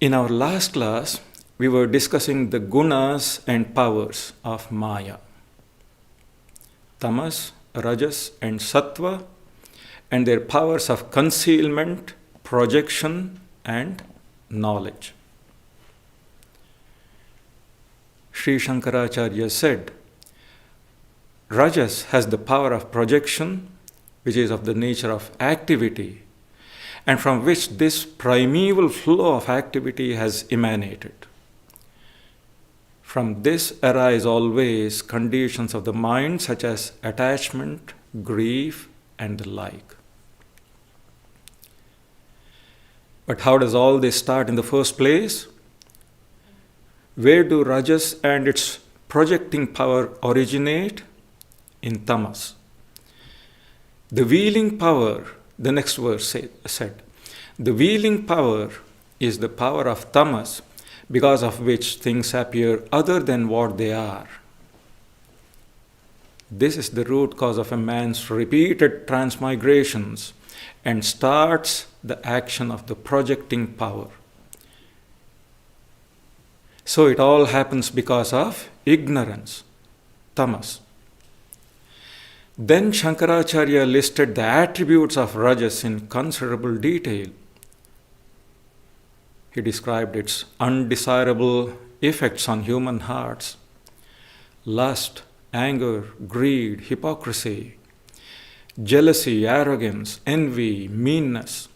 In our last class, we were discussing the gunas and powers of Maya. Tamas, Rajas and Sattva, and their powers of concealment, projection and knowledge. Sri Shankaracharya said, Rajas has the power of projection, which is of the nature of activity, and from which this primeval flow of activity has emanated. From this arise always conditions of the mind such as attachment, grief, and the like. But how does all this start in the first place? Where do Rajas and its projecting power originate? In Tamas. The wheeling power, the next verse said, the wheeling power is the power of Tamas, because of which things appear other than what they are. This is the root cause of a man's repeated transmigrations and starts the action of the projecting power. So it all happens because of ignorance, Tamas. Then Shankaracharya listed the attributes of Rajas in considerable detail. He described its undesirable effects on human hearts: lust, anger, greed, hypocrisy, jealousy, arrogance, envy, meanness,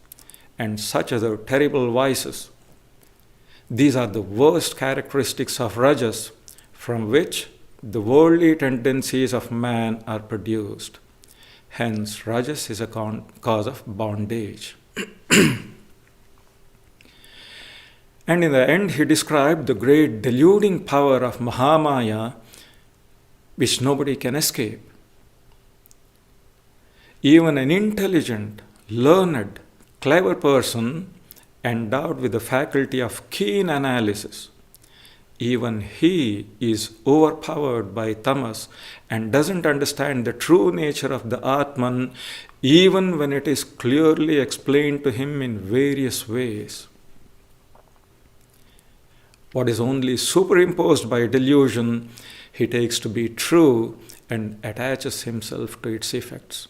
and such other terrible vices. These are the worst characteristics of Rajas, from which the worldly tendencies of man are produced. Hence, Rajas is a cause of bondage. And in the end, he described the great deluding power of Mahamaya, which nobody can escape. Even an intelligent, learned, clever person endowed with the faculty of keen analysis, even he is overpowered by tamas and doesn't understand the true nature of the Atman, even when it is clearly explained to him in various ways. What is only superimposed by delusion, he takes to be true and attaches himself to its effects.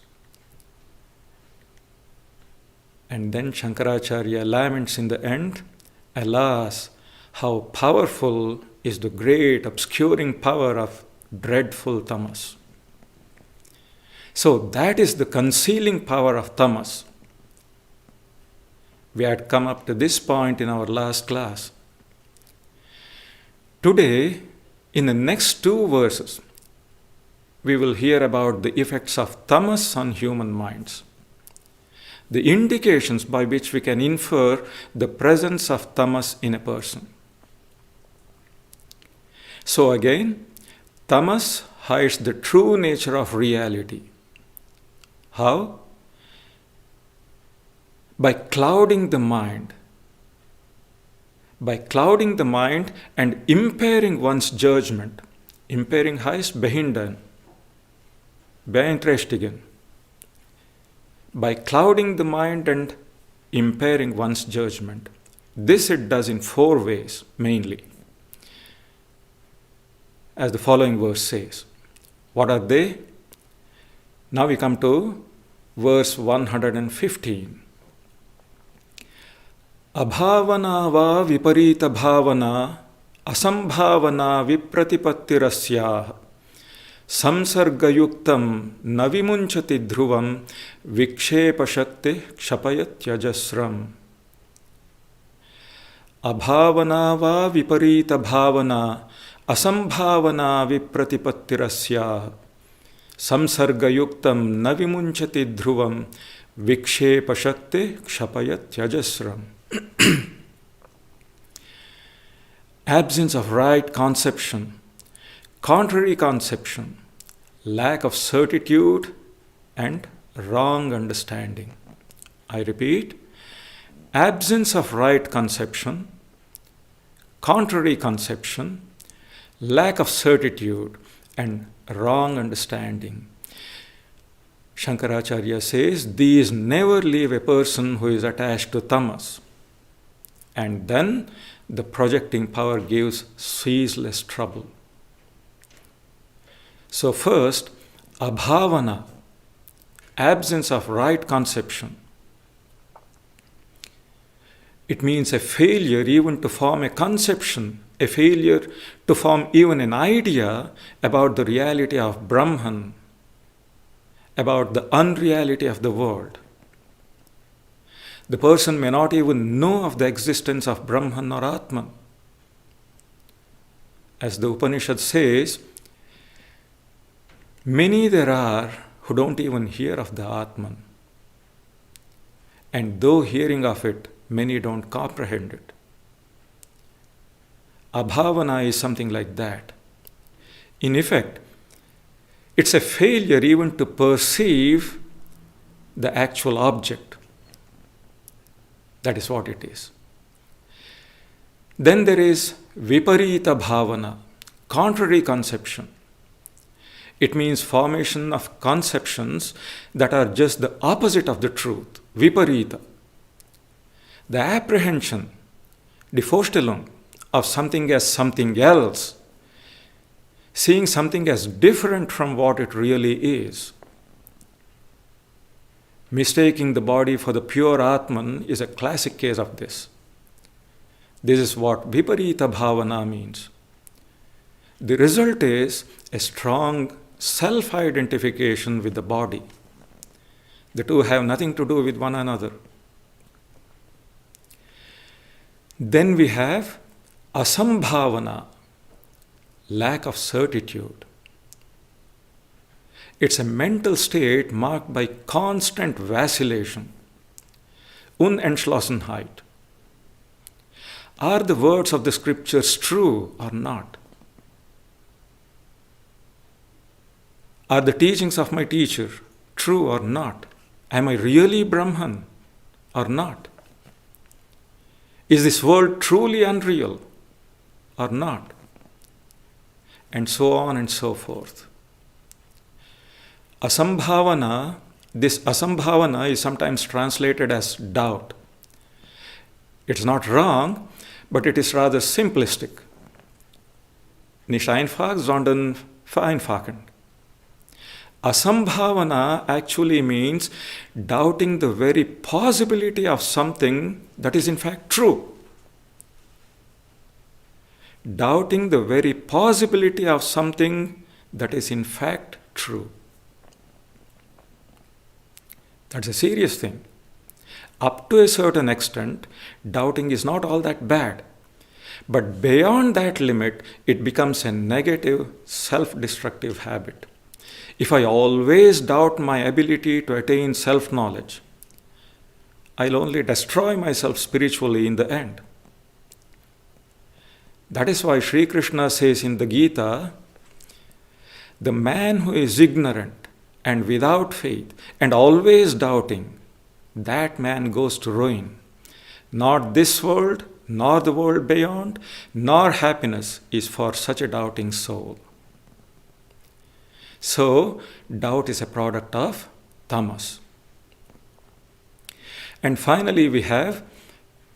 And then Shankaracharya laments in the end, alas, how powerful is the great obscuring power of dreadful tamas. So that is the concealing power of tamas. We had come up to this point in our last class. Today, in the next two verses, we will hear about the effects of tamas on human minds, the indications by which we can infer the presence of tamas in a person. So again, tamas hides the true nature of reality. How? By clouding the mind. By clouding the mind and impairing one's judgment. Impairing heißt behindern, beeinträchtigen. By clouding the mind and impairing one's judgment. This it does in four ways, mainly. As the following verse says. What are they? Now we come to verse 115. Abhavana va viparita bhavana asambhavana vipratipattirasya samsargayuktam navimunchati dhruvam vikshepashakti kshapayatyajasram. Abhavana va viparita bhavana asambhavana vipratipattirasya samsargayuktam navimunchati dhruvam vikshepashakti kshapayatyajasram. Absence of right conception, contrary conception, lack of certitude, and wrong understanding. I repeat, absence of right conception, contrary conception, lack of certitude, and wrong understanding. Shankaracharya says these never leave a person who is attached to tamas. And then the projecting power gives ceaseless trouble. So first, abhavana, absence of right conception. It means a failure even to form a conception, a failure to form even an idea about the reality of Brahman, about the unreality of the world. The person may not even know of the existence of Brahman or Atman. As the Upanishad says, many there are who don't even hear of the Atman. And though hearing of it, many don't comprehend it. Abhavana is something like that. In effect, it's a failure even to perceive the actual object. That is what it is. Then there is viparita bhavana, contrary conception. It means formation of conceptions that are just the opposite of the truth, viparita. The apprehension, the Vorstellung of something as something else, seeing something as different from what it really is. Mistaking the body for the pure Atman is a classic case of this. This is what viparita bhavana means. The result is a strong self-identification with the body. The two have nothing to do with one another. Then we have asambhavana, lack of certitude. It's a mental state marked by constant vacillation, Unentschlossenheit. Are the words of the scriptures true or not? Are the teachings of my teacher true or not? Am I really Brahman or not? Is this world truly unreal or not? And so on and so forth. Asambhavana, this asambhavana is sometimes translated as doubt. It's not wrong, but it is rather simplistic. Nicht einfach, sondern vereinfachend. Asambhavana actually means doubting the very possibility of something that is in fact true. Doubting the very possibility of something that is in fact true. That's a serious thing. Up to a certain extent, doubting is not all that bad. But beyond that limit, it becomes a negative, self-destructive habit. If I always doubt my ability to attain self-knowledge, I'll only destroy myself spiritually in the end. That is why Sri Krishna says in the Gita, the man who is ignorant and without faith and always doubting, that man goes to ruin. Not this world, nor the world beyond, nor happiness is for such a doubting soul. So, doubt is a product of tamas. And finally, we have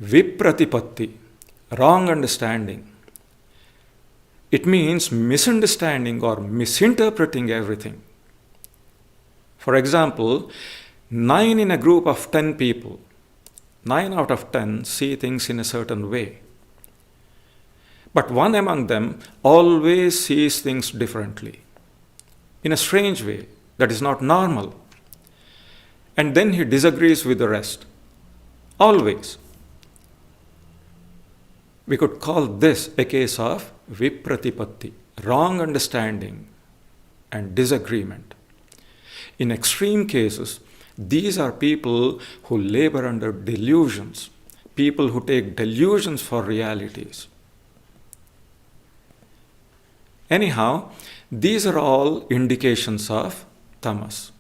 vipratipatti, wrong understanding. It means misunderstanding or misinterpreting everything. For example, 9 in a group of 10 people, 9 out of 10 see things in a certain way. But one among them always sees things differently, in a strange way that is not normal. And then he disagrees with the rest. Always. We could call this a case of vipratipatti, wrong understanding and disagreement. In extreme cases, these are people who labor under delusions, people who take delusions for realities. Anyhow, these are all indications of tamas.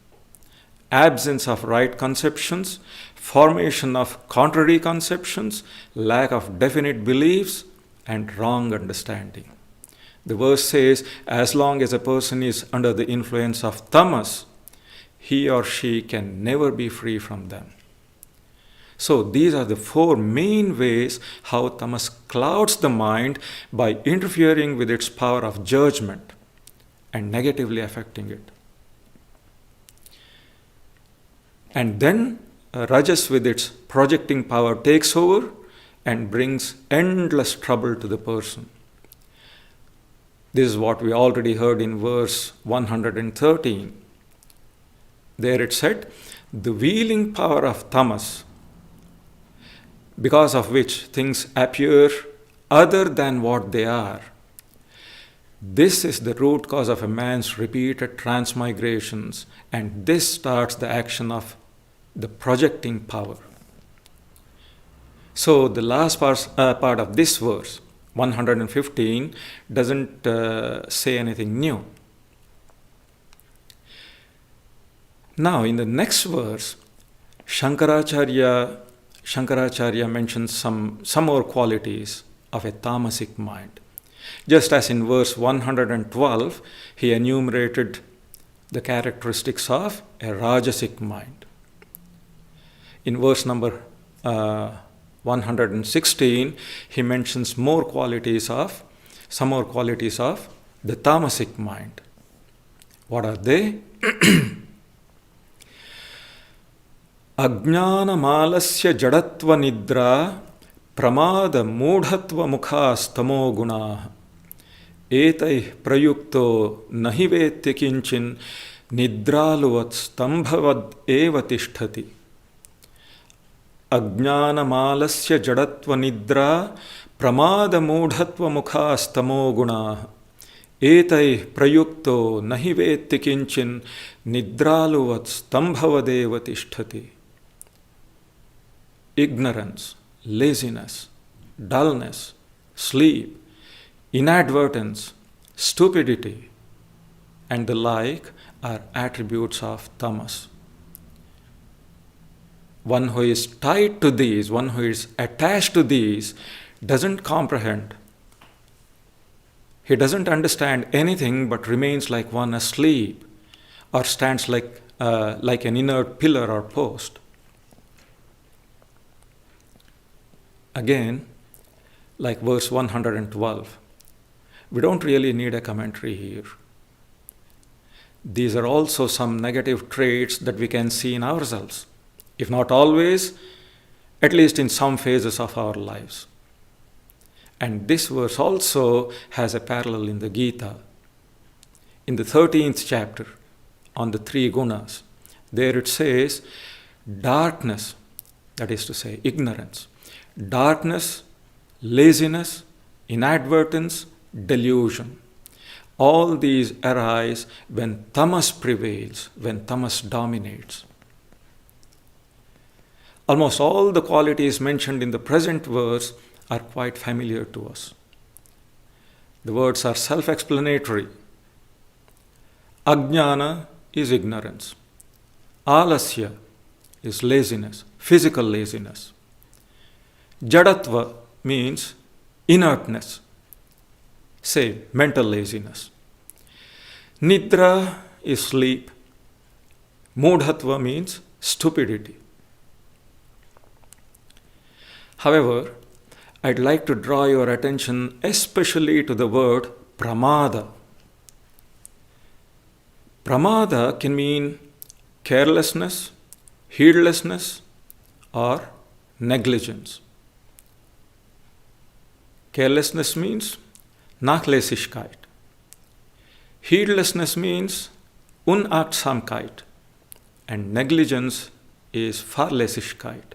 Absence of right conceptions, formation of contrary conceptions, lack of definite beliefs, and wrong understanding. The verse says, as long as a person is under the influence of tamas, he or she can never be free from them. So these are the four main ways how tamas clouds the mind by interfering with its power of judgment and negatively affecting it. And then rajas with its projecting power takes over and brings endless trouble to the person. This is what we already heard in verse 113. There it said, the wheeling power of tamas, because of which things appear other than what they are. This is the root cause of a man's repeated transmigrations, and this starts the action of the projecting power. So the last part of this verse, 115, doesn't say anything new. Now in the next verse, Shankaracharya mentions some more qualities of a tamasic mind. Just as in verse 112, he enumerated the characteristics of a rajasic mind. In verse number 116, he mentions some more qualities of the tamasic mind. What are they? Ajnana malasya jadatva nidra pramada moodhatva mukhastamo guna etai prayukto nahi vetya kinchin nidraluvat stambhavad eva tishtati. Ajnana malasya jadatva nidra pramada moodhatva mukhastamo guna etai prayukto nahi vetya kinchin nidraluvat stambhavadeva tishtati. Ignorance, laziness, dullness, sleep, inadvertence, stupidity, and the like are attributes of tamas. One who is tied to these, one who is attached to these, doesn't comprehend. He doesn't understand anything but remains like one asleep or stands like an inert pillar or post. Again, like verse 112, we don't really need a commentary here. These are also some negative traits that we can see in ourselves, if not always, at least in some phases of our lives. And this verse also has a parallel in the Gita. In the 13th chapter, on the 3 gunas, there it says, darkness, that is to say, ignorance, darkness, laziness, inadvertence, delusion. All these arise when tamas prevails, when tamas dominates. Almost all the qualities mentioned in the present verse are quite familiar to us. The words are self-explanatory. Ajnana is ignorance. Alasya is laziness, physical laziness. Jadatva means inertness, say mental laziness. Nidra is sleep. Moodhatva means stupidity. However, I'd like to draw your attention especially to the word pramada. Pramada can mean carelessness, heedlessness, or negligence. Carelessness means Nachlässigkeit. Heedlessness means Unachtsamkeit. And negligence is Fahrlässigkeit.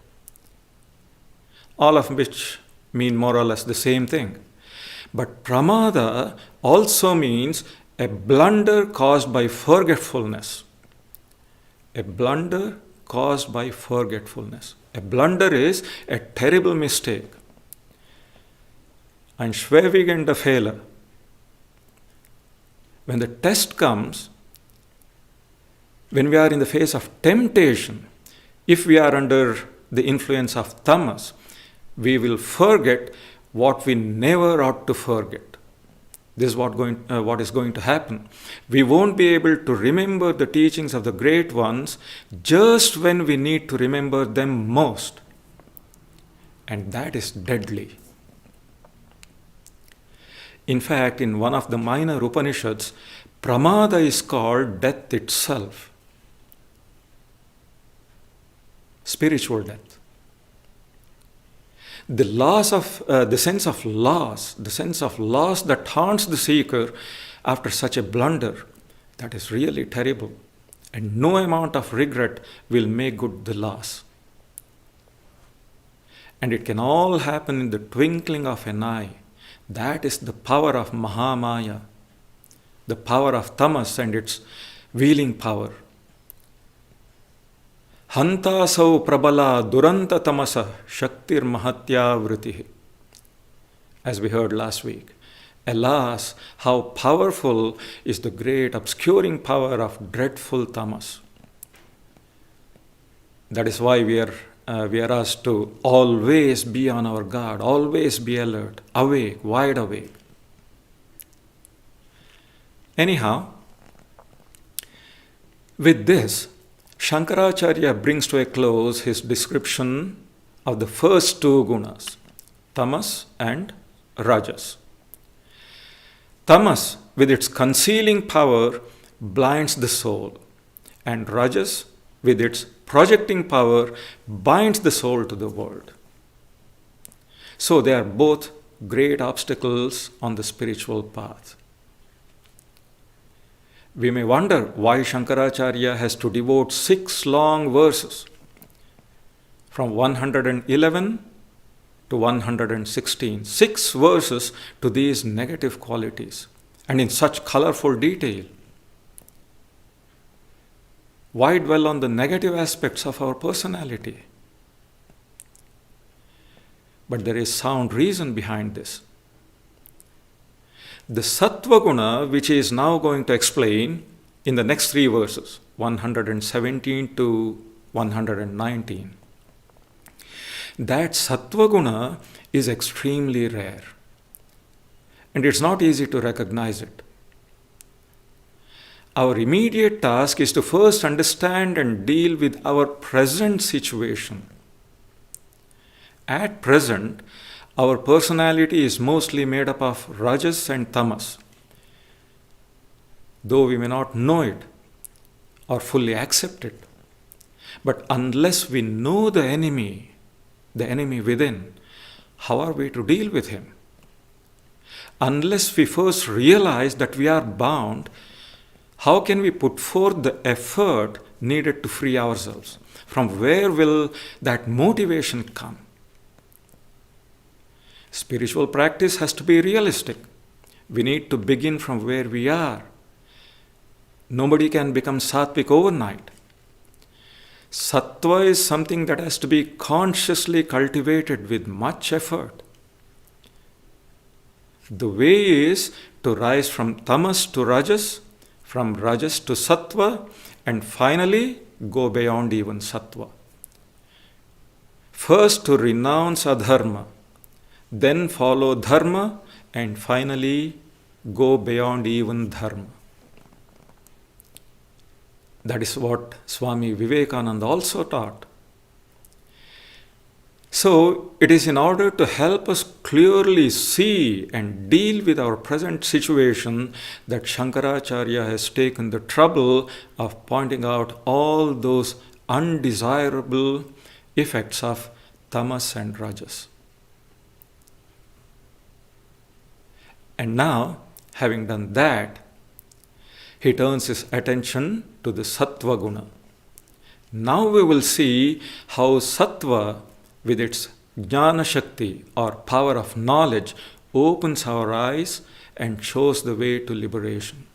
All of which mean more or less the same thing. But pramada also means a blunder caused by forgetfulness. A blunder caused by forgetfulness. A blunder is a terrible mistake. Ein schwerwiegender Fehler. When the test comes, when we are in the face of temptation, if we are under the influence of tamas, we will forget what we never ought to forget. This is what is going to happen. We won't be able to remember the teachings of the great ones just when we need to remember them most. and that is deadly. In fact, in one of the minor Upanishads, pramada is called death itself. Spiritual death. The sense of loss that haunts the seeker after such a blunder, that is really terrible. And no amount of regret will make good the loss. And it can all happen in the twinkling of an eye. That is the power of Mahamaya, the power of Tamas and its wheeling power. Hantasau prabala duranta tamasa shaktir mahatya vritihi. As we heard last week. Alas, how powerful is the great obscuring power of dreadful tamas. That is why we are asked to always be on our guard, always be alert, awake, wide awake. Anyhow, with this, Shankaracharya brings to a close his description of the first two gunas, tamas and rajas. Tamas, with its concealing power, blinds the soul, and rajas, with its projecting power, binds the soul to the world. So they are both great obstacles on the spiritual path. We may wonder why Shankaracharya has to devote 6 long verses from 111 to 116, 6 verses to these negative qualities, and in such colorful detail. Why dwell on the negative aspects of our personality? But there is sound reason behind this. The Sattva guna, which he is now going to explain in the next 3 verses, 117 to 119, that Sattva guna is extremely rare, and it's not easy to recognize it. Our immediate task is to first understand and deal with our present situation. At present, our personality is mostly made up of rajas and tamas. Though we may not know it or fully accept it, but unless we know the enemy within, how are we to deal with him? Unless we first realize that we are bound, how can we put forth the effort needed to free ourselves? From where will that motivation come? Spiritual practice has to be realistic. We need to begin from where we are. Nobody can become sattvic overnight. Sattva is something that has to be consciously cultivated with much effort. The way is to rise from tamas to rajas, from rajas to sattva, and finally go beyond even sattva. First to renounce adharma, then follow dharma, and finally go beyond even dharma. That is what Swami Vivekananda also taught. So, it is in order to help us clearly see and deal with our present situation that Shankaracharya has taken the trouble of pointing out all those undesirable effects of tamas and rajas. And now, having done that, he turns his attention to the Sattva guna. Now we will see how Sattva, with its jnana shakti or power of knowledge, opens our eyes and shows the way to liberation.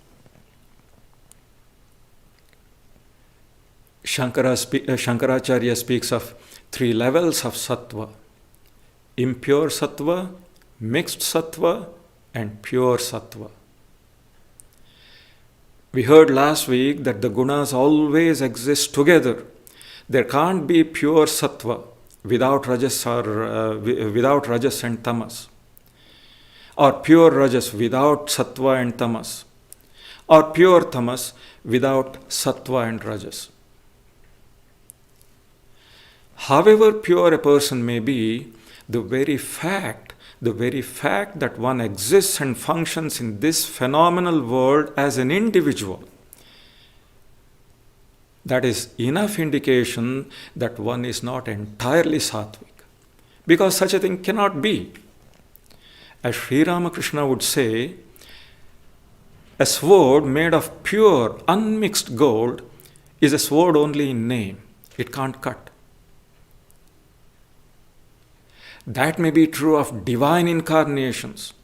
Shankaracharya speaks of 3 levels of Sattva: impure Sattva, mixed Sattva, and pure Sattva. We heard last week that the gunas always exist together. There can't be pure Sattva without rajas and tamas, or pure rajas without sattva and tamas, or pure tamas without sattva and rajas. However pure a person may be, The very fact that one exists and functions in this phenomenal world as an individual, that is enough indication that one is not entirely sattvic. Because such a thing cannot be. As Sri Ramakrishna would say, a sword made of pure, unmixed gold is a sword only in name. It can't cut. That may be true of divine incarnations.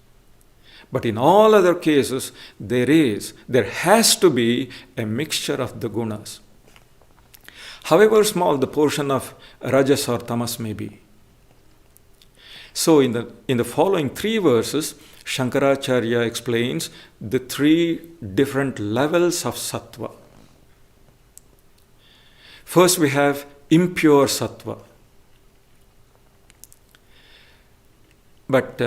But in all other cases, there has to be a mixture of the gunas, however small the portion of rajas or tamas may be. So in the following 3 verses, Shankaracharya explains the 3 different levels of sattva. First we have impure sattva. But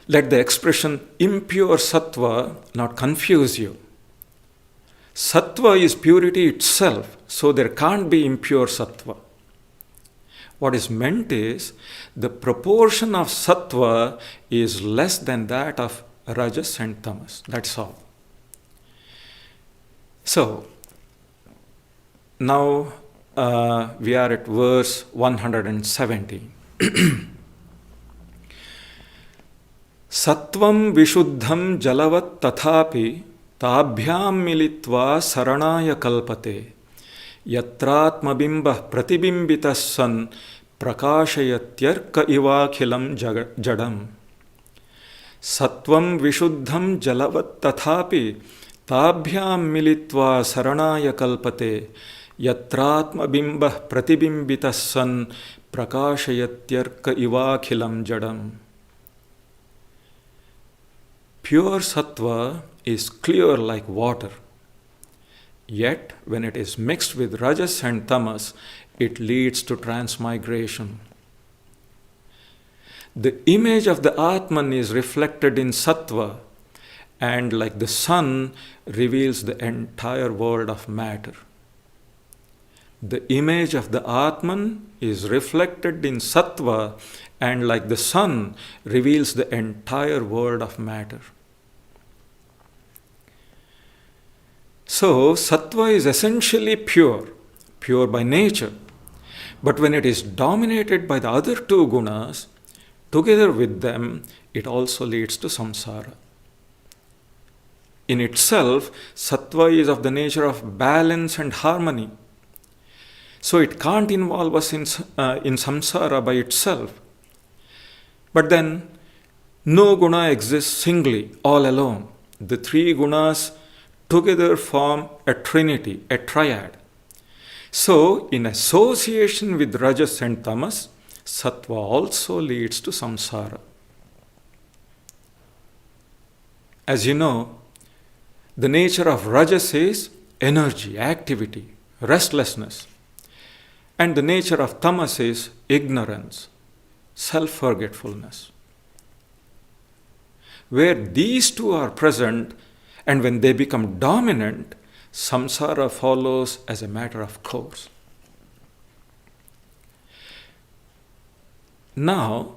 let the expression impure sattva not confuse you. Sattva is purity itself, so there can't be impure sattva. What is meant is the proportion of sattva is less than that of rajas and tamas. That's all. So, now we are at verse 117. Sattvam vishuddham jalavat tathapi tabhyam militva saranaya kalpate yatratmabimbah pratibimbitas san prakashayatyarka ivakhilam jadam. Sattvam vishuddham jalavat tathapi tabhyam militva saranaya kalpate yatratmabimbah pratibimbitas san prakashayatyarka ivakhilam jadam. Pure sattva is clear like water. Yet, when it is mixed with rajas and tamas, it leads to transmigration. The image of the Atman is reflected in sattva, and like the sun, reveals the entire world of matter. The image of the Atman is reflected in sattva, and like the sun, reveals the entire world of matter. So, sattva is essentially pure by nature. But when it is dominated by the other 2 gunas, together with them, it also leads to samsara. In itself, sattva is of the nature of balance and harmony. So it can't involve us in samsara by itself. But then, no guna exists singly, all alone. The 3 gunas together form a trinity, a triad. So, in association with rajas and tamas, sattva also leads to samsara. As you know, the nature of rajas is energy, activity, restlessness. And the nature of tamas is ignorance, self-forgetfulness. Where these 2 are present, and when they become dominant, samsara follows as a matter of course. Now,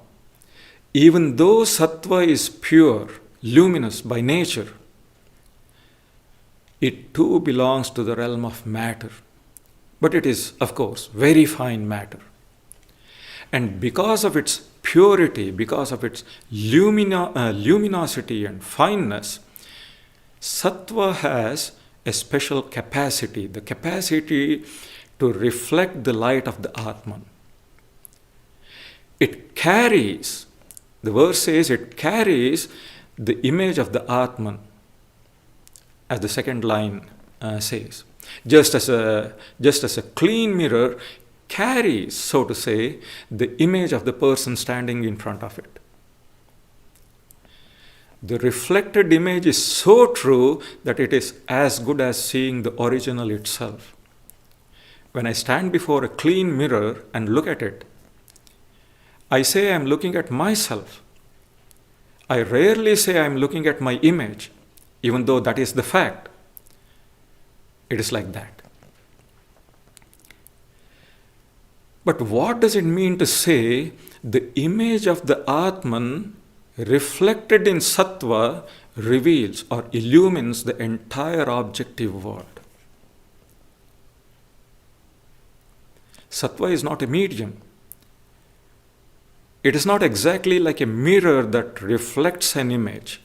even though sattva is pure, luminous by nature, it too belongs to the realm of matter. But it is, of course, very fine matter. And because of its purity, because of its luminosity and fineness, sattva has a special capacity, the capacity to reflect the light of the Atman. It carries, the verse says, it carries the image of the Atman, as the second line says. Just as a clean mirror carries, so to say, the image of the person standing in front of it. The reflected image is so true that it is as good as seeing the original itself. When I stand before a clean mirror and look at it, I say I am looking at myself. I rarely say I am looking at my image, even though that is the fact. It is like that. But what does it mean to say the image of the Atman reflected in Sattva reveals or illumines the entire objective world? Sattva is not a medium. It is not exactly like a mirror that reflects an image,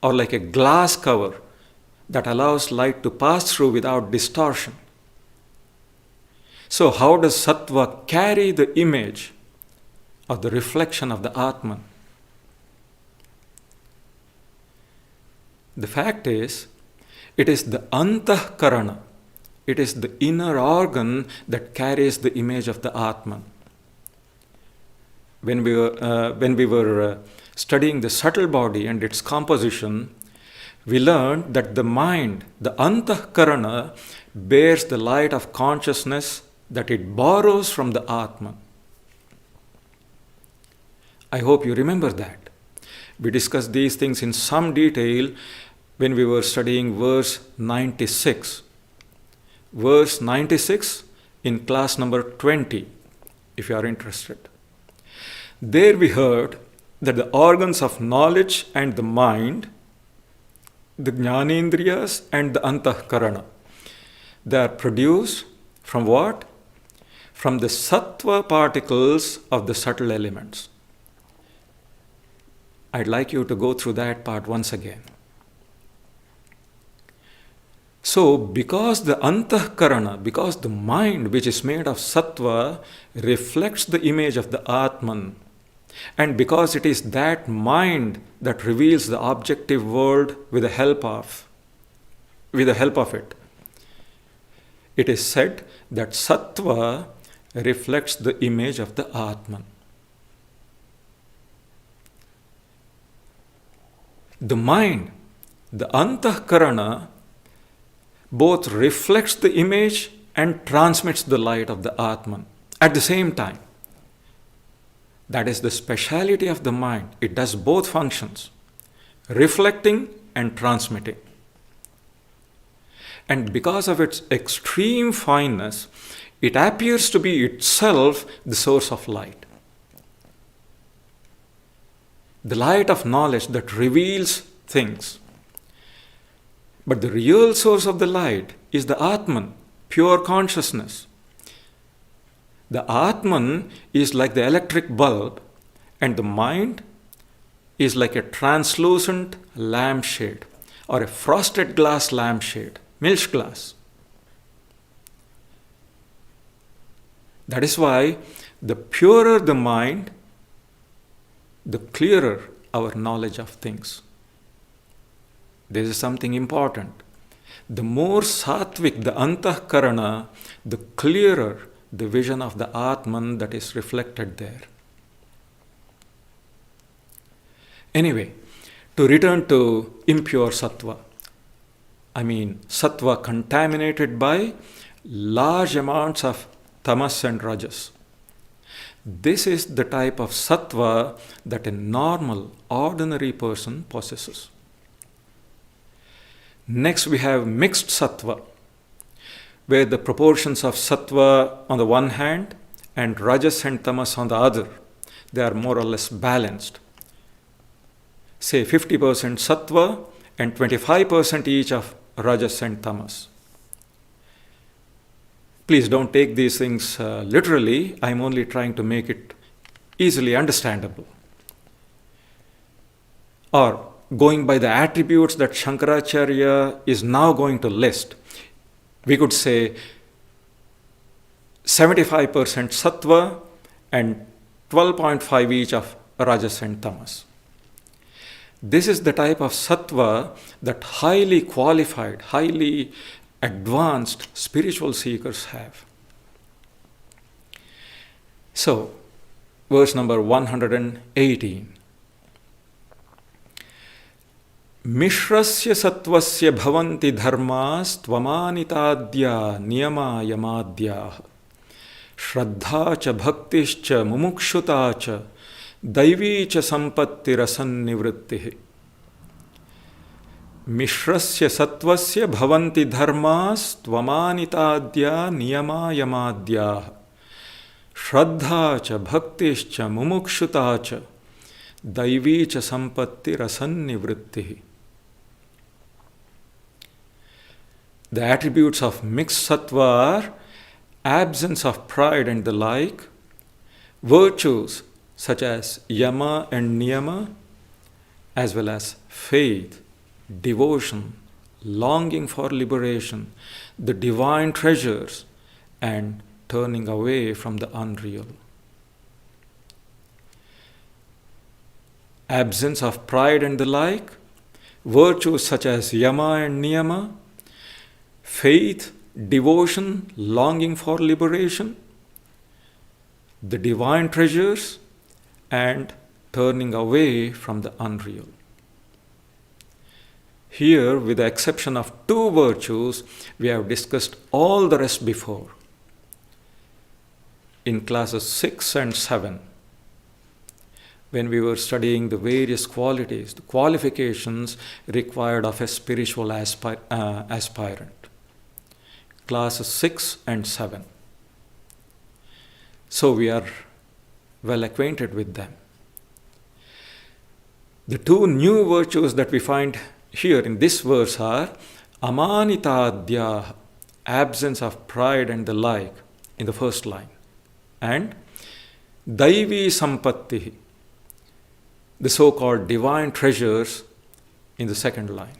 or like a glass cover that allows light to pass through without distortion. So how does Sattva carry the image or the reflection of the Atman? The fact is, it is the antahkarana, it is the inner organ that carries the image of the Atman. When we were studying the subtle body and its composition, we learned that the mind, the antahkarana, bears the light of consciousness that it borrows from the Atman. I hope you remember that. We discussed these things in some detail when we were studying verse 96. Verse 96 in class number 20, if you are interested. There we heard that the organs of knowledge and the mind, the jnanendriyas and the antahkarana, they are produced from what? From the sattva particles of the subtle elements. I'd like you to go through that part once again. So, because the antahkarana, because the mind which is made of sattva reflects the image of the Atman, and because it is that mind that reveals the objective world with the help of it, it is said that sattva reflects the image of the Atman. The mind, the antahkarana, both reflects the image and transmits the light of the Atman at the same time. That is the speciality of the mind. It does both functions, reflecting and transmitting. And because of its extreme fineness, it appears to be itself the source of light. The light of knowledge that reveals things. But the real source of the light is the Atman, pure consciousness. The Atman is like the electric bulb, and the mind is like a translucent lampshade or a frosted glass lampshade, Milch glass. That is why the purer the mind, the clearer our knowledge of things. This is something important. The more sattvic the antahkarana, the clearer the vision of the Atman that is reflected there. Anyway, to return to impure sattva, sattva contaminated by large amounts of tamas and rajas. This is the type of sattva that a normal, ordinary person possesses. Next, we have mixed sattva, where the proportions of sattva on the one hand and rajas and tamas on the other, they are more or less balanced. Say 50% sattva and 25% each of rajas and tamas. Please don't take these things literally. I'm only trying to make it easily understandable. Or going by the attributes that Shankaracharya is now going to list, we could say 75% sattva and 12.5 each of rajas and tamas. This is the type of sattva that highly qualified, highly advanced spiritual seekers have. So, verse number 118. Mishrasya sattvasya bhavanti dharmas tvamanitadya niyama yamadya shraddha cha bhaktis cha mumukshuta cha daivi cha sampatti rasan nivrittih. Mishrasya sattvasya bhavanti dharmas tvamanitadya niyama yamadya Shraddha cha bhaktischa mumukshutta cha daivi cha sampatti rasannivrittihi. The attributes of mixed sattva are absence of pride and the like, virtues such as yama and niyama, as well as faith, devotion, longing for liberation, the divine treasures, and turning away from the unreal. Absence of pride and the like, virtues such as yama and niyama, faith, devotion, longing for liberation, the divine treasures, and turning away from the unreal. Here, with the exception of 2 virtues, we have discussed all the rest before in classes 6 and 7, when we were studying the various qualities, the qualifications required of a spiritual aspirant. Classes 6 and 7. So we are well acquainted with them. The 2 new virtues that we find here in this verse are amanitadya, absence of pride and the like, in the first line, and daivi sampatti, the so-called divine treasures, in the second line.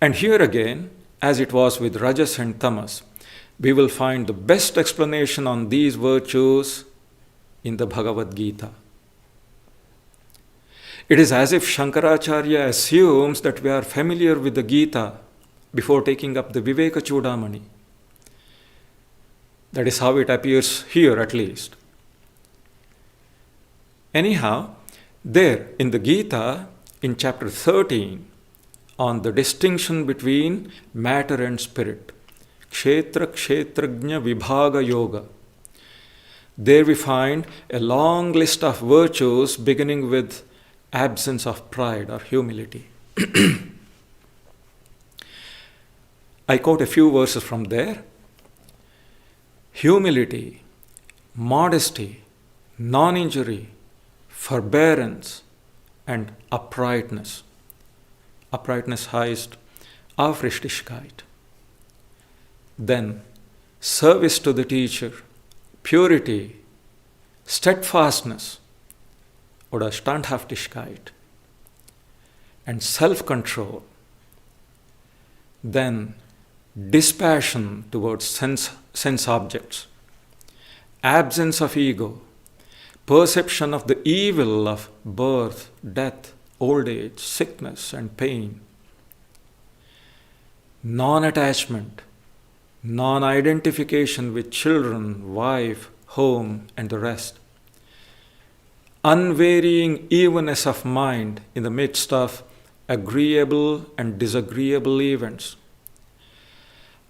And here again, as it was with Rajas and Tamas, we will find the best explanation on these virtues in the Bhagavad Gita. It is as if Shankaracharya assumes that we are familiar with the Gita before taking up the Vivekachudamani. That is how it appears here, at least. Anyhow, there in the Gita, in chapter 13, on the distinction between matter and spirit, Kshetra Kshetrajna Vibhaga Yoga, there we find a long list of virtues beginning with absence of pride or humility. I quote a few verses from there. Humility, modesty, non-injury, forbearance, and uprightness. Uprightness heißt Aufrichtigkeit. Then service to the teacher, purity, steadfastness oder Standhaftigkeit, and self-control. Then dispassion towards sense objects, absence of ego, perception of the evil of birth, death, old age, sickness, and pain, non-attachment, non-identification with children, wife, home, and the rest, unvarying evenness of mind in the midst of agreeable and disagreeable events,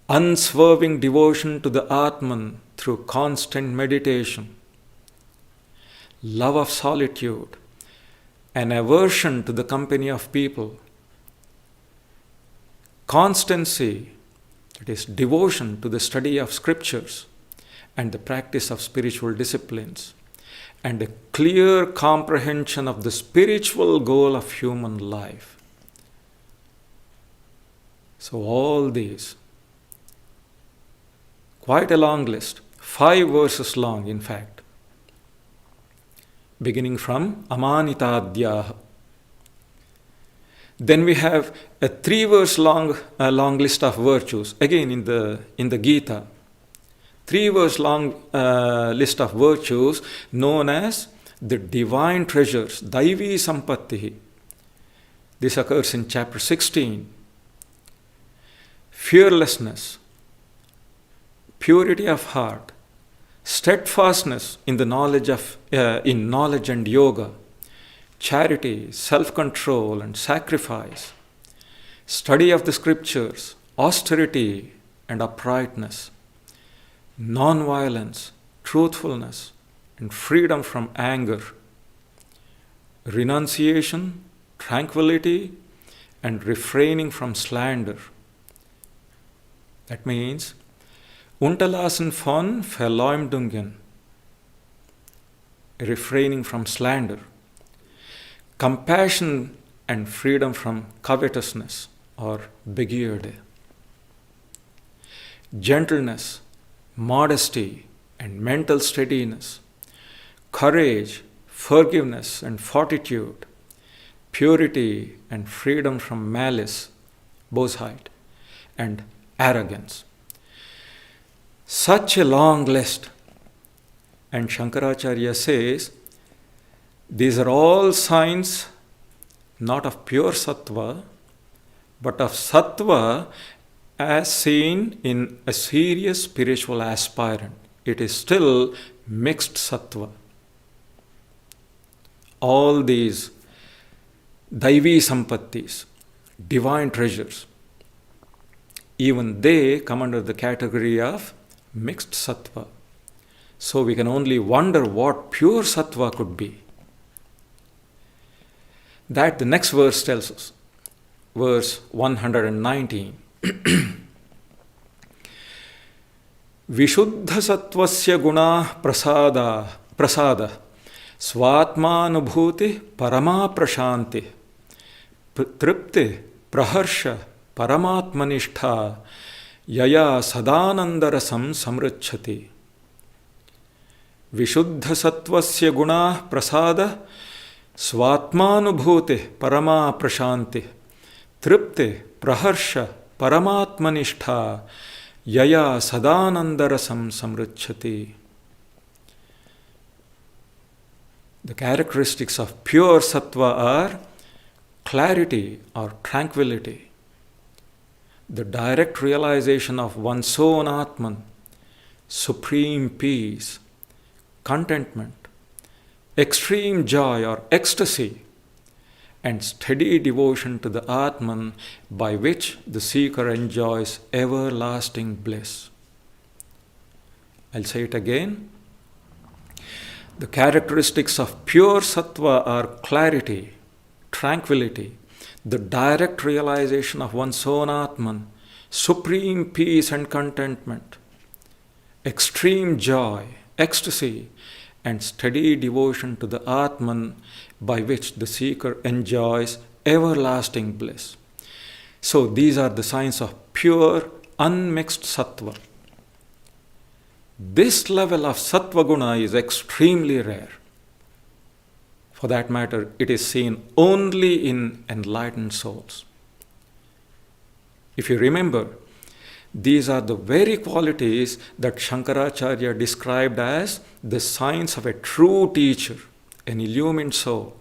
unswerving devotion to the Atman through constant meditation, love of solitude, an aversion to the company of people, constancy, that is devotion to the study of scriptures and the practice of spiritual disciplines, and a clear comprehension of the spiritual goal of human life. So all these, quite a long list, 5 verses long in fact, beginning from Amanitadya. Then we have a 3-verse long list of virtues, again in the Gita. 3-verse long list of virtues known as the divine treasures, Daivi Sampatti. This occurs in chapter 16. Fearlessness, purity of heart, steadfastness in the knowledge and yoga, charity, self-control and sacrifice, study of the scriptures, austerity and uprightness, non-violence, truthfulness, and freedom from anger, renunciation, tranquility, and refraining from slander. That means Unterlassen von Verleumdungen, refraining from slander. Compassion and freedom from covetousness or Begierde. Gentleness, modesty and mental steadiness. Courage, forgiveness and fortitude. Purity and freedom from malice, Bosheit, and arrogance. Such a long list. And Shankaracharya says, these are all signs not of pure sattva, but of sattva as seen in a serious spiritual aspirant. It is still mixed sattva. All these Daivi Sampattis, divine treasures, even they come under the category of mixed sattva. So we can only wonder what pure sattva could be. That the next verse tells us. Verse 119. Vishuddha sattvasya guna prasada svatmanubhuti parama prashanti tripti praharsha paramatmanishtha yaya sadanandarasam samricchati. Vishuddha sattvasya guna prasada svatmanubhuti parama prashanti tripti praharsha paramatmanishtha yaya sadanandarasam samricchati. The characteristics of pure sattva are clarity or tranquility, the direct realization of one's own Anatman, supreme peace, contentment, extreme joy or ecstasy, and steady devotion to the Atman by which the seeker enjoys everlasting bliss. I'll say it again. The characteristics of pure sattva are clarity, tranquility, the direct realization of one's own Atman, supreme peace and contentment, extreme joy, ecstasy, and steady devotion to the Atman by which the seeker enjoys everlasting bliss. So these are the signs of pure, unmixed sattva. This level of sattva guna is extremely rare. For that matter, it is seen only in enlightened souls. If you remember, these are the very qualities that Shankaracharya described as the signs of a true teacher, an illumined soul.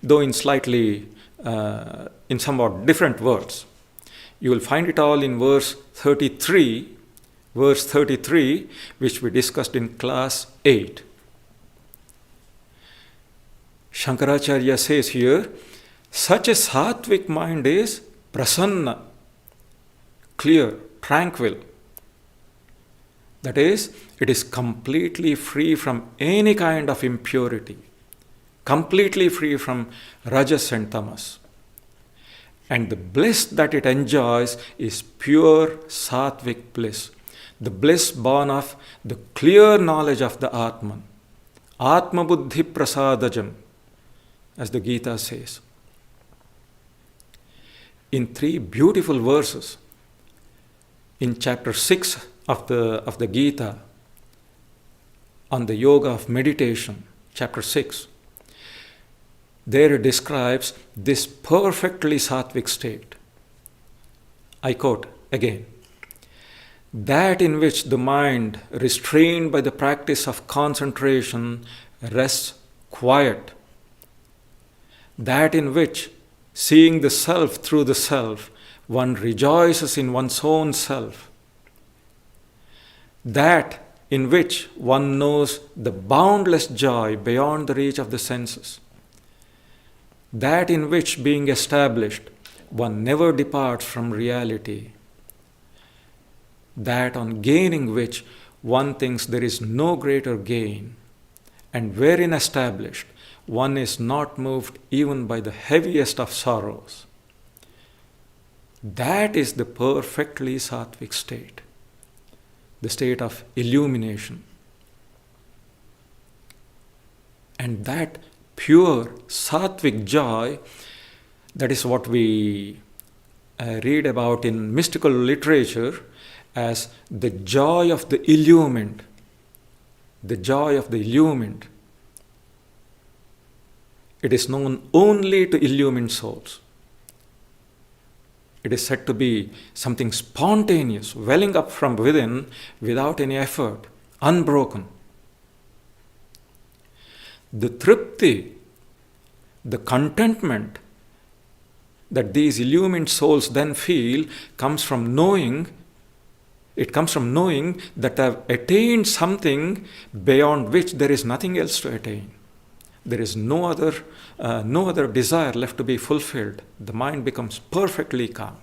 Though in somewhat different words. You will find it all in verse 33, which we discussed in class 8. Shankaracharya says here, such a sattvic mind is prasanna, clear, tranquil. That is, it is completely free from any kind of impurity, completely free from rajas and tamas. And the bliss that it enjoys is pure sattvic bliss, the bliss born of the clear knowledge of the Atman, Atma Buddhi Prasadajam, as the Gita says. In 3 beautiful verses, in chapter 6 of the Gita, on the yoga of meditation, chapter 6, there it describes this perfectly sattvic state. I quote again, that in which the mind, restrained by the practice of concentration, rests quiet, that in which, seeing the self through the self, one rejoices in one's own self, that in which one knows the boundless joy beyond the reach of the senses, that in which, being established, one never departs from reality, that on gaining which one thinks there is no greater gain, and wherein established, one is not moved even by the heaviest of sorrows. That is the perfectly sattvic state. the state of illumination. And that pure sattvic joy, that is what we read about in mystical literature as the joy of the illumined. The joy of the illumined. It is known only to illumined souls. It is said to be something spontaneous, welling up from within without any effort, unbroken. The tripti, the contentment that these illumined souls then feel comes from knowing that they have attained something beyond which there is nothing else to attain. There is no other desire left to be fulfilled. The mind becomes perfectly calm.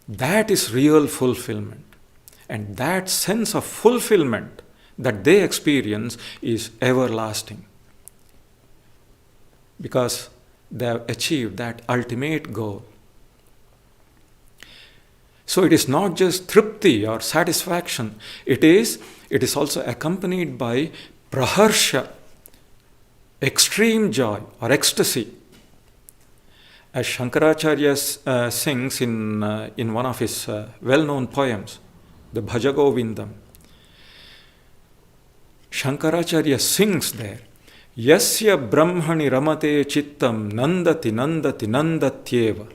That is real fulfillment. And that sense of fulfillment that they experience is everlasting. Because they have achieved that ultimate goal. So it is not just tripti or satisfaction. It is also accompanied by praharsha, extreme joy or ecstasy. As Shankaracharya sings in one of his well-known poems, the Bhaja Govindam, Shankaracharya sings there, Yasya brahmani ramate chittam nandati nandati nandatyeva.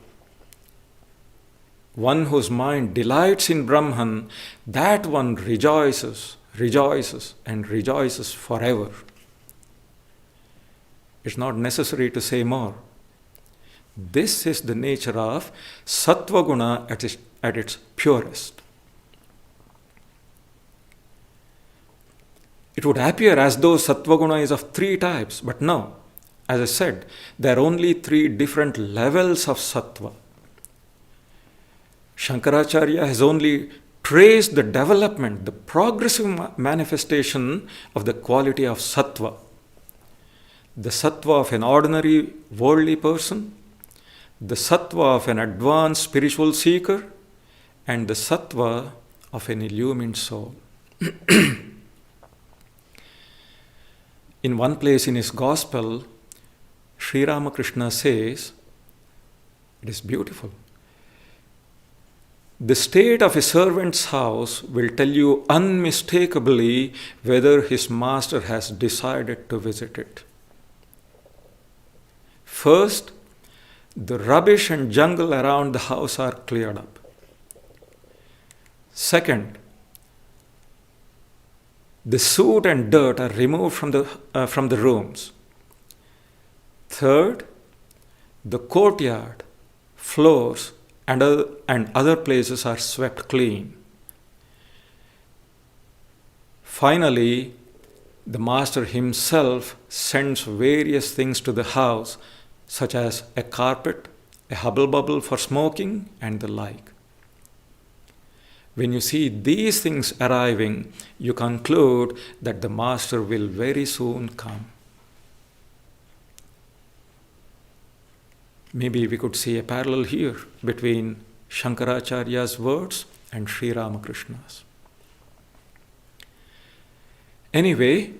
One whose mind delights in Brahman, that one rejoices and rejoices forever. It's not necessary to say more. This is the nature of Sattva Guna at its purest. It would appear as though Sattva Guna is of three types, but no. As I said, there are only three different levels of Sattva. Shankaracharya has only traced the development, the progressive manifestation of the quality of Sattva. The Sattva of an ordinary worldly person, the Sattva of an advanced spiritual seeker, and the Sattva of an illumined soul. In one place in his gospel, Sri Ramakrishna says, it is beautiful. The state of a servant's house will tell you unmistakably whether his master has decided to visit it. First, the rubbish and jungle around the house are cleared up. Second, the soot and dirt are removed from the rooms. Third, the courtyard, floors, and other places are swept clean. Finally, the master himself sends various things to the house, such as a carpet, a hubble bubble for smoking, and the like. When you see these things arriving, you conclude that the master will very soon come. Maybe we could see a parallel here between Shankaracharya's words and Sri Ramakrishna's. Anyway,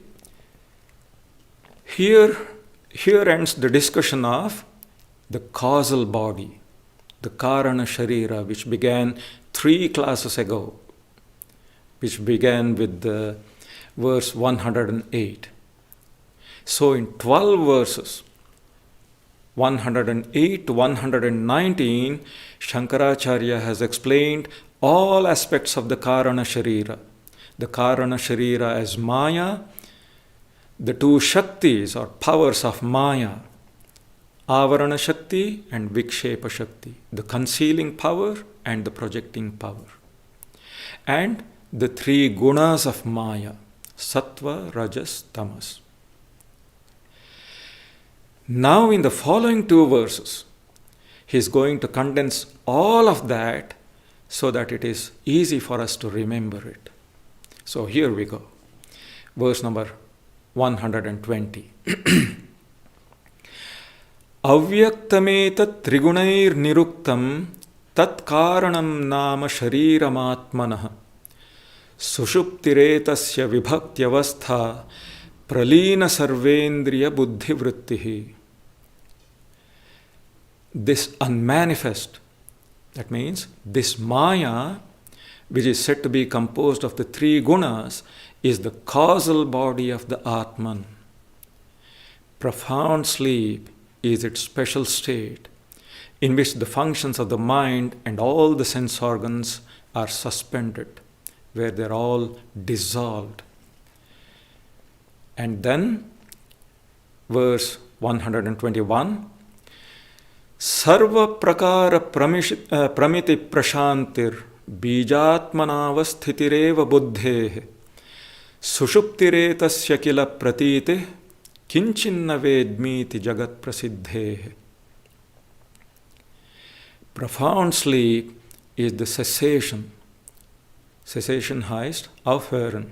here ends the discussion of the causal body, the Karana Sharira, which began 3 classes ago, which began with the verse 108. So in 12 verses, 108 to 119, Shankaracharya has explained all aspects of the Karana Sharira. The Karana Sharira as Maya, the 2 Shaktis or powers of Maya, Avarana Shakti and Vikshepa Shakti, the concealing power and the projecting power. And the 3 Gunas of Maya, Sattva, Rajas, Tamas. Now in the following 2 verses, he is going to condense all of that so that it is easy for us to remember it. So here we go. Verse number 120. Avyaktametat trigunair niruktam tat karanam nama shariramatmanah sushuptiretasya vibhaktyavastha pralina sarvendriya buddhivrittihi. This unmanifest, that means this Maya, which is said to be composed of the three gunas, is the causal body of the Atman. Profound sleep is its special state, in which the functions of the mind and all the sense organs are suspended, where they're all dissolved. And then, verse 121, Sarva prakara pramiti prashantir bijatmanavasthitireva buddhehe sushuptiretasya kila pratite kinchinna vedmiti jagat prasiddhehe. Profound sleep is the cessation heißt aufhören.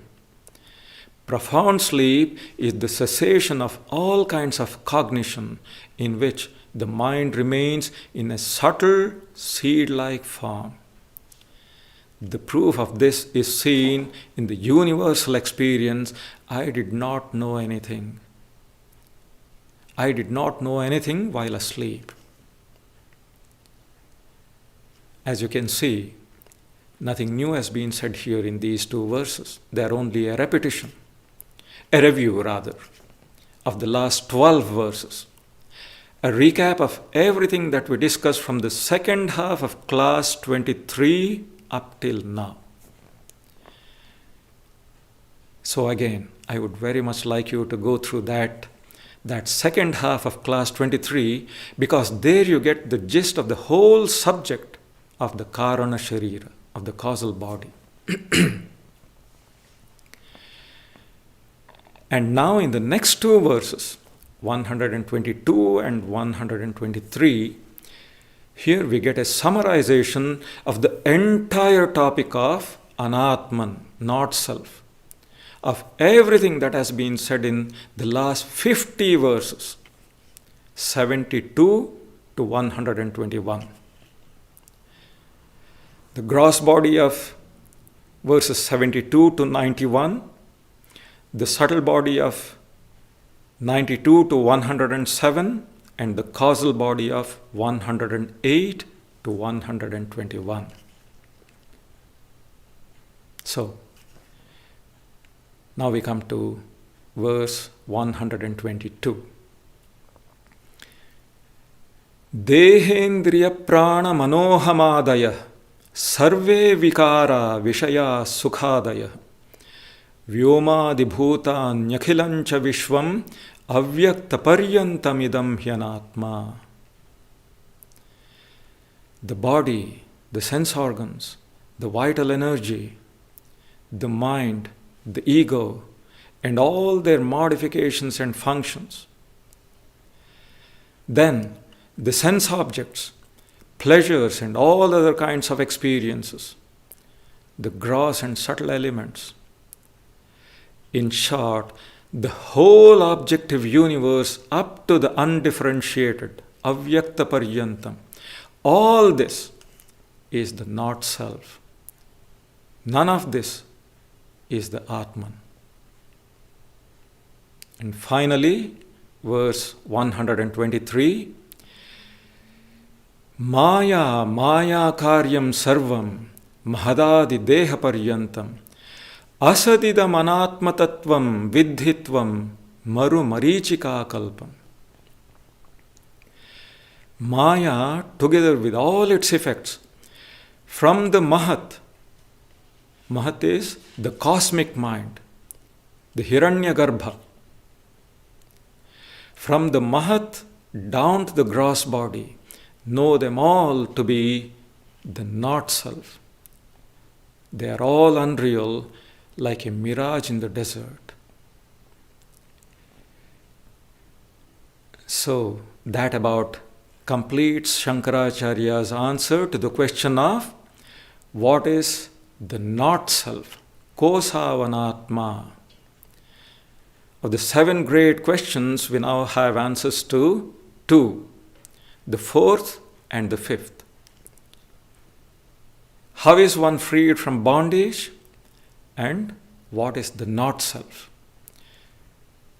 Profound sleep is the cessation of all kinds of cognition, in which the mind remains in a subtle seed-like form. The proof of this is seen in the universal experience. I did not know anything. I did not know anything while asleep. As you can see, nothing new has been said here in these two verses. They are only a repetition, a review rather, of the last 12 verses. A recap of everything that we discussed from the second half of class 23 up till now. So again, I would very much like you to go through that second half of class 23, because there you get the gist of the whole subject of the Karana Sharira, of the causal body. And now in the next two verses, 122 and 123, here we get a summarization of the entire topic of Anatman, not self, of everything that has been said in the last 50 verses, 72 to 121. The gross body of verses 72 to 91, the subtle body of 92 to 107, and the causal body of 108 to 121. So, now we come to verse 122. Dehendriya prana manohamadaya sarve vikara vishaya sukhadaya vyomādibhūtānyakhilancha vishvam avyaktaparyantamidam hyanatma. The body, the sense organs, the vital energy, the mind, the ego, and all their modifications and functions. Then the sense objects, pleasures and all other kinds of experiences, the gross and subtle elements. In short, the whole objective universe up to the undifferentiated, avyakta paryantam, all this is the not self. None of this is the Atman. And finally, verse 123, Maya karyam sarvam mahadadi deha paryantam asadidam anatmatatvam vidhitvam maru marichika kalpam. Maya, together with all its effects, from the Mahat is the cosmic mind, the Hiranyagarbha. From the Mahat down to the gross body, know them all to be the not self. They are all unreal, like a mirage in the desert. So, that about completes Shankaracharya's answer to the question of what is the not self, kosavanatma. Of the 7 great questions, we now have answers to 2, the 4th and the 5th. how is one freed from bondage, and what is the not self.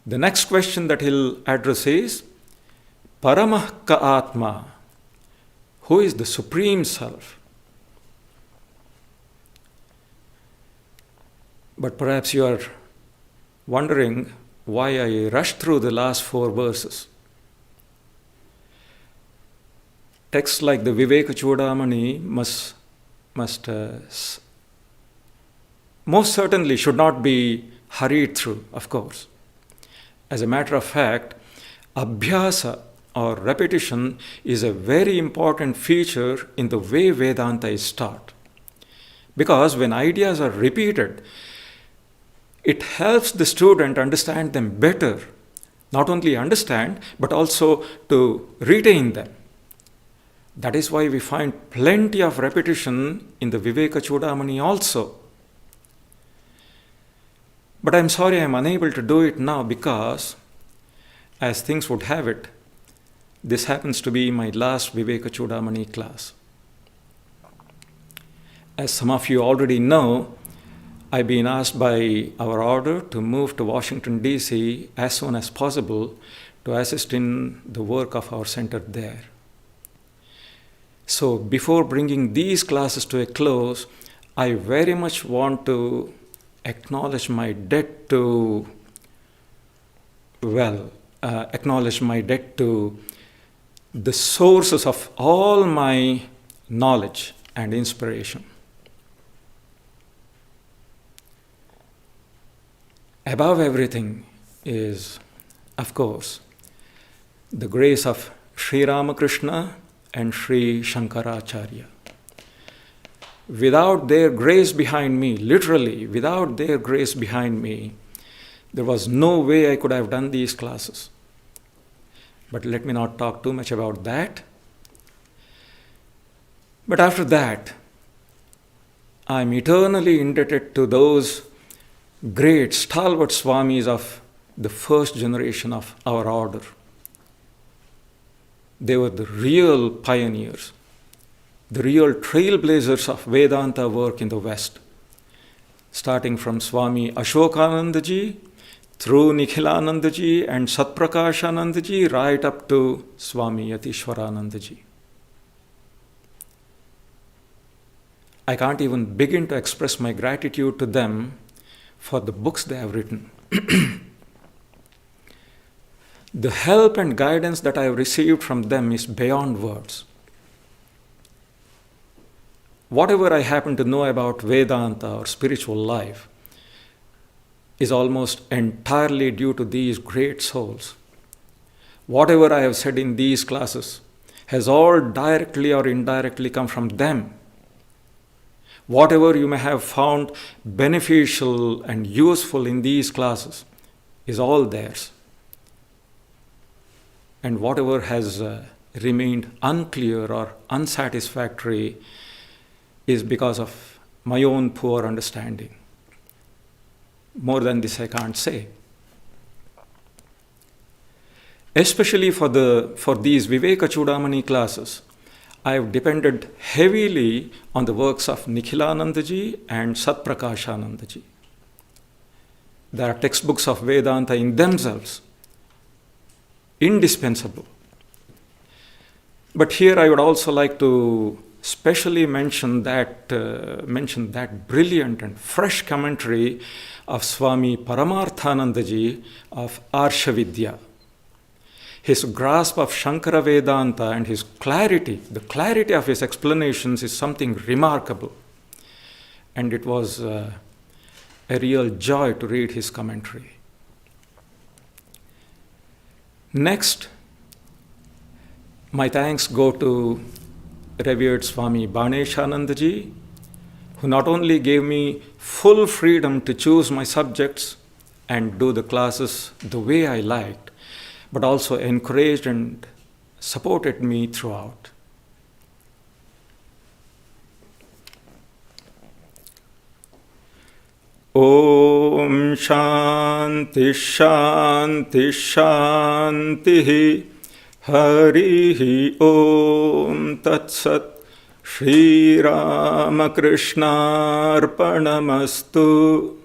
The next question that he'll address is Paramah ka Atma, who is the Supreme Self. But perhaps you are wondering why I rushed through the last 4 verses. Texts like the Vivekachudamani most certainly should not be hurried through, of course. As a matter of fact, abhyasa or repetition is a very important feature in the way Vedanta is taught. Because when ideas are repeated, it helps the student understand them better. Not only understand, but also to retain them. That is why we find plenty of repetition in the Vivekachudamani also. But I'm sorry I'm unable to do it now because, as things would have it, this happens to be my last Vivekachudamani class. As some of you already know, I've been asked by our order to move to Washington, D.C. as soon as possible to assist in the work of our center there. So before bringing these classes to a close, I very much want to acknowledge my debt to the sources of all my knowledge and inspiration. Above everything is, of course, the grace of Sri Ramakrishna and Sri Shankaracharya. Without their grace behind me, literally, without their grace behind me, there was no way I could have done these classes. But let me not talk too much about that. But after that, I'm eternally indebted to those great stalwart Swamis of the first generation of our order. They were the real pioneers, the real trailblazers of Vedanta work in the West, starting from Swami Ashokanandaji, through Nikhilanandaji and Satprakashanandaji, right up to Swami Yatishwaranandaji. I can't even begin to express my gratitude to them for the books they have written. The help and guidance that I have received from them is beyond words. Whatever I happen to know about Vedanta or spiritual life is almost entirely due to these great souls. Whatever I have said in these classes has all directly or indirectly come from them. Whatever you may have found beneficial and useful in these classes is all theirs. And whatever has remained unclear or unsatisfactory is because of my own poor understanding. More than this I can't say. Especially for these Vivekachudamani classes, I have depended heavily on the works of Nikhilanandaji and Satprakashanandaji. There are textbooks of Vedanta in themselves, indispensable. But here I would also like to specially mention that brilliant and fresh commentary of Swami Paramarthanandaji of Arshavidya. His grasp of Shankara Vedanta and his clarity, the clarity of his explanations is something remarkable. And it was a real joy to read his commentary. Next, my thanks go to revered Swami Baneshanandaji, who not only gave me full freedom to choose my subjects and do the classes the way I liked, but also encouraged and supported me throughout. Om Shanti Shanti Shanti Harihi Om Tat Sat Sri Ramakrishna Arpanamastu.